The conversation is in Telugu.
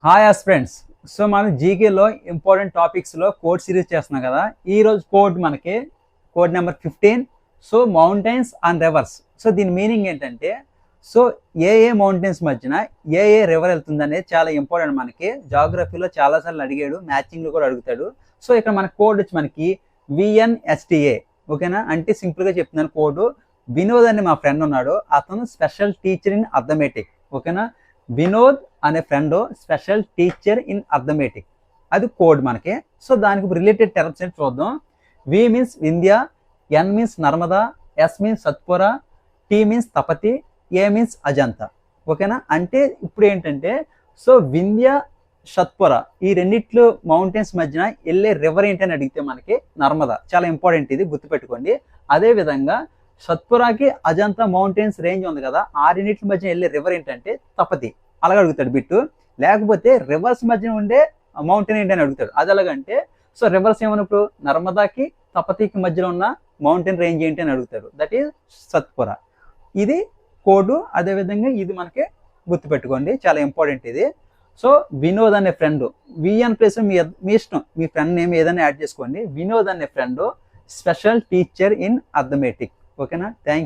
Hi friends. సో మనం జీకేలో ఇంపార్టెంట్ టాపిక్స్లో కోడ్ సిరీస్ చేస్తున్నాం కదా. ఈరోజు code number 15. So mountains and reverse. So దీని మీనింగ్ ఏంటంటే, సో ఏ మౌంటైన్స్ మధ్యన ఏ రివర్ వెళ్తుంది అనేది చాలా ఇంపార్టెంట్. మనకి జాగ్రఫీలో చాలాసార్లు అడిగాడు, మ్యాచింగ్లో కూడా అడుగుతాడు. సో ఇక్కడ మన కోడ్ వచ్చి మనకి VNSTA. ఓకేనా, అంటే సింపుల్గా చెప్తున్నాను కోడ్. వినోద్ అని మా ఫ్రెండ్ ఉన్నాడు, అతను స్పెషల్ టీచర్ ఇన్ అర్థమెటిక్. ఓకేనా, వినోద్ అనే friend special teacher in arithmetic, అది కోడ్ మనకి. సో దానికి రిలేటెడ్ టర్మ్స్ ఏంటి చూద్దాం. V means Vindhya, N means Narmada, S means Satpura, T means Tapti, A means Ajanta. ఓకేనా, అంటే ఇప్పుడు ఏంటంటే, సో వింధ్య, సత్పురా ఈ రెండిట్లో మౌంటైన్స్ మధ్యన వెళ్ళే రివర్ ఏంటని అడిగితే మనకి నర్మదా. చాలా ఇంపార్టెంట్, ఇది గుర్తుపెట్టుకోండి. అదే విధంగా సత్పురాకి అజంతా మౌంటైన్స్ రేంజ్ ఉంది కదా, ఆ రెండింటి మధ్య వెళ్ళే రివర్ ఏంటంటే తపతి. అలాగ అడుగుతాడు బిట్టు. లేకపోతే రివర్స్ మధ్య ఉండే మౌంటైన్ ఏంటని అడుగుతాడు. అది ఎలాగంటే, సో రివర్స్ ఏమన్నప్పుడు నర్మదాకి తపతికి మధ్యలో ఉన్న మౌంటైన్ రేంజ్ ఏంటి అని అడుగుతాడు. That is Satpura. ఇది కోడు. అదేవిధంగా ఇది మనకి గుర్తుపెట్టుకోండి, చాలా ఇంపార్టెంట్ ఇది. సో వినోద్ అనే ఫ్రెండ్, విఎన్ ప్లేస్ మీ ఇష్టం, మీ ఫ్రెండ్ నేమ్ ఏదైనా యాడ్ చేసుకోండి. వినోద్ అనే friend special teacher in arithmetic. ఓకేనా, థ్యాంక్